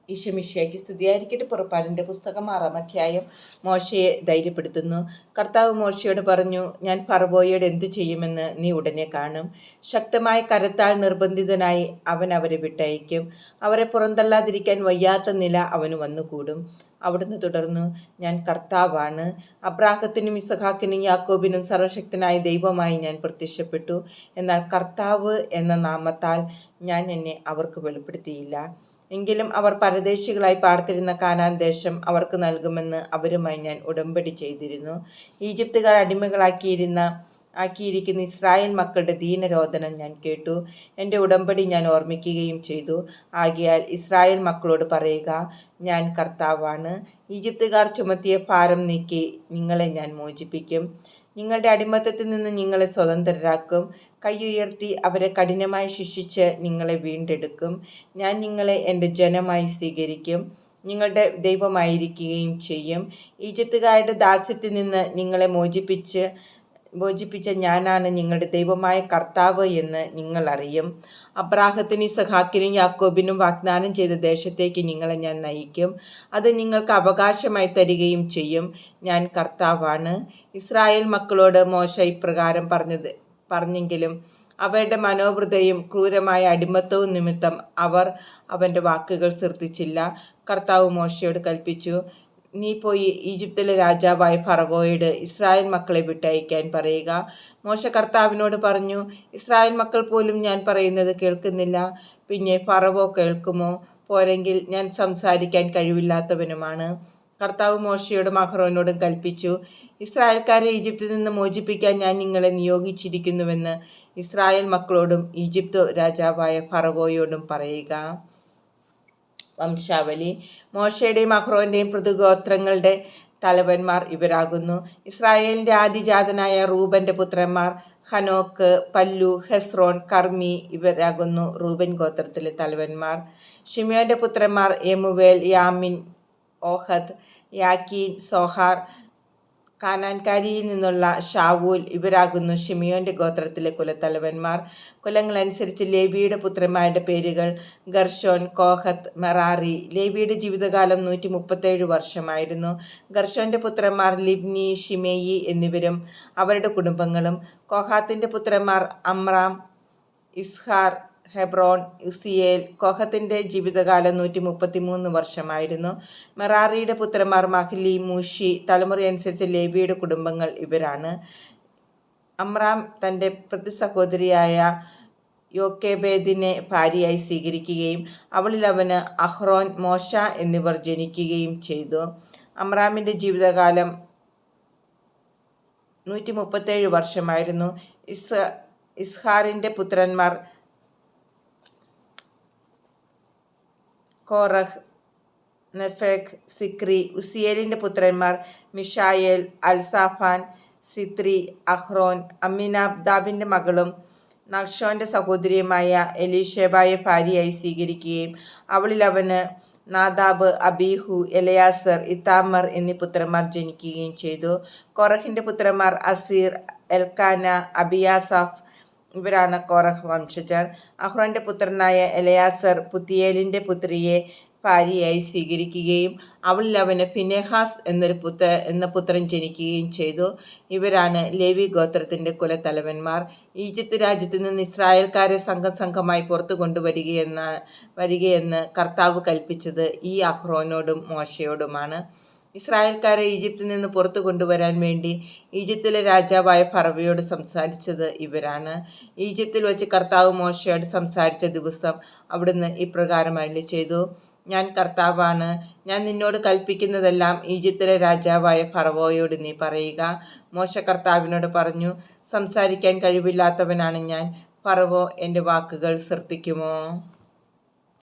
ഈശോമിശിഹായ്ക്ക് സ്തുതിയായിരിക്കട്ടെ. പുറപ്പാടിൻ്റെ പുസ്തകം 6-ാം അധ്യായം മോശയെ ധൈര്യപ്പെടുത്തുന്നു. കർത്താവ് മോശയോട് പറഞ്ഞു, ഞാൻ ഫറവോയോട് എന്തു ചെയ്യുമെന്ന് നീ ഉടനെ കാണും. ശക്തമായ കരത്താൽ നിർബന്ധിതനായി അവൻ അവരെ വിട്ടയക്കും. അവരെ പുറന്തള്ളാതിരിക്കാൻ വയ്യാത്ത നില അവന് വന്നുകൂടും. അവിടുന്ന് തുടർന്നു, ഞാൻ കർത്താവാണ്. അബ്രാഹത്തിനും ഇസഹാക്കിനും യാക്കോബിനും സർവശക്തനായ ദൈവമായി ഞാൻ പ്രത്യക്ഷപ്പെട്ടു. എന്നാൽ കർത്താവ് എന്ന നാമത്താൽ ഞാൻ എന്നെ അവർക്ക് വെളിപ്പെടുത്തിയില്ല. എങ്കിലും അവർ പരദേശികളായി പാർത്തിരുന്ന കാനാൻ ദേശം അവർക്ക് നൽകുമെന്ന് അവരുമായി ഞാൻ ഉടമ്പടി ചെയ്തിരുന്നു. ഈജിപ്തുകാർ ആക്കിയിരിക്കുന്ന ഇസ്രായേൽ മക്കളുടെ ദീനരോധനം ഞാൻ കേട്ടു. എൻ്റെ ഉടമ്പടി ഞാൻ ഓർമ്മിക്കുകയും ചെയ്തു. ആകയാൽ ഇസ്രായേൽ മക്കളോട് പറയുക, ഞാൻ കർത്താവാണ്. ഈജിപ്തുകാർ ചുമത്തിയ ഭാരം നീക്കി നിങ്ങളെ ഞാൻ മോചിപ്പിക്കും. നിങ്ങളുടെ അടിമത്തത്തിൽ നിന്ന് നിങ്ങളെ സ്വതന്ത്രരാക്കും. കൈയുയർത്തി അവരെ കഠിനമായി ശിക്ഷിച്ച് നിങ്ങളെ വീണ്ടെടുക്കും. ഞാൻ നിങ്ങളെ എൻ്റെ ജനമായി സ്വീകരിക്കും, നിങ്ങളുടെ ദൈവമായിരിക്കുകയും ചെയ്യും. ഈജിപ്തുകാരുടെ ദാസ്യത്തിൽ നിന്ന് നിങ്ങളെ മോചിപ്പിച്ച ഞാനാണ് നിങ്ങളുടെ ദൈവമായ കർത്താവ് എന്ന് നിങ്ങൾ അറിയും. അബ്രാഹത്തിനും ഇസഹാക്കിനും യാക്കോബിനും വാഗ്ദാനം ചെയ്ത ദേശത്തേക്ക് നിങ്ങളെ ഞാൻ നയിക്കും. അത് നിങ്ങൾക്ക് അവകാശമായി തരികയും ചെയ്യും. ഞാൻ കർത്താവാണ്. ഇസ്രായേൽ മക്കളോട് മോശ ഇപ്രകാരം പറഞ്ഞെങ്കിലും അവരുടെ മനോവൃതയും ക്രൂരമായ അടിമത്തവും നിമിത്തം അവർ അവൻ്റെ വാക്കുകൾ ശ്രദ്ധിച്ചില്ല. കർത്താവ് മോശയോട് കൽപ്പിച്ചു, നീ പോയി ഈജിപ്തിലെ രാജാവായ ഫറവോയോട് ഇസ്രായേൽ മക്കളെ വിട്ടയക്കാൻ പറയുക. മോശ കർത്താവിനോട് പറഞ്ഞു, ഇസ്രായേൽ മക്കൾ പോലും ഞാൻ പറയുന്നത് കേൾക്കുന്നില്ല. പിന്നെ ഫറവോ കേൾക്കുമോ? പോരെങ്കിൽ ഞാൻ സംസാരിക്കാൻ കഴിവില്ലാത്തവനുമാണ്. കർത്താവ് മോശയോടും അഹ്റോനോടും കൽപ്പിച്ചു, ഇസ്രായേൽക്കാരെ ഈജിപ്തിൽ നിന്ന് മോചിപ്പിക്കാൻ ഞാൻ നിങ്ങളെ നിയോഗിച്ചിരിക്കുന്നുവെന്ന് ഇസ്രായേൽ മക്കളോടും ഈജിപ്ത് രാജാവായ ഫറവോയോടും പറയുക. വംശാവലി. മോശയുടെയും അഹ്റോൻ്റെയും പൃഥുഗോത്രങ്ങളുടെ തലവന്മാർ ഇവരാകുന്നു. ഇസ്രായേലിൻ്റെ ആദിജാതനായ റൂബൻ്റെ പുത്രന്മാർ ഹനോക്ക്, പല്ലു, ഹെസ്രോൻ, കർമ്മി ഇവരാകുന്നു റൂബൻ ഗോത്രത്തിലെ തലവന്മാർ. ഷിമിയോൻ്റെ പുത്രന്മാർ യെമുവേൽ, യാമിൻ, ഓഹദ്, യാക്കീൻ, സോഹാർ. കാനാൻകാരിയിൽ നിന്നുള്ള ഷാവൂൽ ഇവരാകുന്നു ഷിമിയോൻ്റെ ഗോത്രത്തിലെ കുലത്തലവന്മാർ. കുലങ്ങളനുസരിച്ച് ലേവിയുടെ പുത്രന്മാരുടെ പേരുകൾ ഗർഷോൻ, കോഹത്ത്, മെറാറി. ലേവിയുടെ ജീവിതകാലം 137 വർഷമായിരുന്നു. ഗർഷോൻ്റെ പുത്രന്മാർ ലിബ്നി, ഷിമേയി എന്നിവരും അവരുടെ കുടുംബങ്ങളും. കോഹാത്തിൻ്റെ പുത്രന്മാർ അമ്രാം, ഇസ്ഹാർ, ഹെബ്രോൻ, ഉസിയേൽ. കോഹത്തിൻ്റെ ജീവിതകാലം 133 വർഷമായിരുന്നു. മെറാറിയുടെ പുത്രന്മാർ മഹ്ലി, മൂഷി. തലമുറയനുസരിച്ച് ലേവിയുടെ കുടുംബങ്ങൾ ഇവരാണ്. അമ്രാം തൻ്റെ പ്രതിസഹോദരിയായ യോക്കേബേദിനെ ഭാര്യയായി സ്വീകരിക്കുകയും അവളിൽ അവന് അഹ്റോൻ, മോശ എന്നിവർ ജനിക്കുകയും ചെയ്തു. അമ്രാമിൻ്റെ ജീവിതകാലം 137 വർഷമായിരുന്നു. ഇസ്ഹാറിൻ്റെ പുത്രന്മാർ കോറഹ്, നെഫേഗ്, സിക്രി. ഉസിയേലിൻ്റെ പുത്രന്മാർ മിഷായേൽ, അൽസാഫാൻ, സിത്രി, അഹ്റോൻ. അമ്മിനാദാബിൻ്റെ മകളും നഹ്ഷോൻ്റെ സഹോദരിയുമായ എലീഷേബയെ ഭാര്യയായി സ്വീകരിക്കുകയും അവളിൽ അവന് നാദാബ്, അബീഹു, എലയാസർ, ഇത്താമർ എന്നീ പുത്രന്മാർ ജനിക്കുകയും ചെയ്തു. കോറഹിൻ്റെ പുത്രന്മാർ അസീർ, എൽക്കാന, അബിയാസാഫ്. ഇവരാണ് കോറഹ് വംശജർ. അഹ്റോൻ്റെ പുത്രനായ എലയാസർ പുത്തിയേലിൻ്റെ പുത്രിയെ ഭാര്യയായി സ്വീകരിക്കുകയും അവളിൽ അവന് ഫിനെഹാസ് എന്ന പുത്രൻ ജനിക്കുകയും ചെയ്തു. ഇവരാണ് ലേവി ഗോത്രത്തിൻ്റെ കുലത്തലവന്മാർ. ഈജിപ്ത് രാജ്യത്ത് നിന്ന് ഇസ്രായേൽക്കാരെ സംഘമായി പുറത്തു വരികയെന്ന് കർത്താവ് കൽപ്പിച്ചത് ഈ അഹ്റോനോടും മോശയോടുമാണ്. ഇസ്രായേൽക്കാരെ ഈജിപ്തിൽ നിന്ന് പുറത്തു കൊണ്ടുവരാൻ വേണ്ടി ഈജിപ്തിലെ രാജാവായ ഫറവയോട് സംസാരിച്ചത് ഇവരാണ്. ഈജിപ്തിൽ വച്ച് കർത്താവ് മോശയോട് സംസാരിച്ച ദിവസം അവിടുന്ന് ഇപ്രകാരം അരുളി ചെയ്തു, ഞാൻ കർത്താവാണ്. ഞാൻ നിന്നോട് കൽപ്പിക്കുന്നതെല്ലാം ഈജിപ്തിലെ രാജാവായ ഫറവോയോട് നീ പറയുക. മോശ കർത്താവിനോട് പറഞ്ഞു, സംസാരിക്കാൻ കഴിവില്ലാത്തവനാണ് ഞാൻ. ഫറവോ എൻ്റെ വാക്കുകൾ ശ്രദ്ധിക്കുമോ?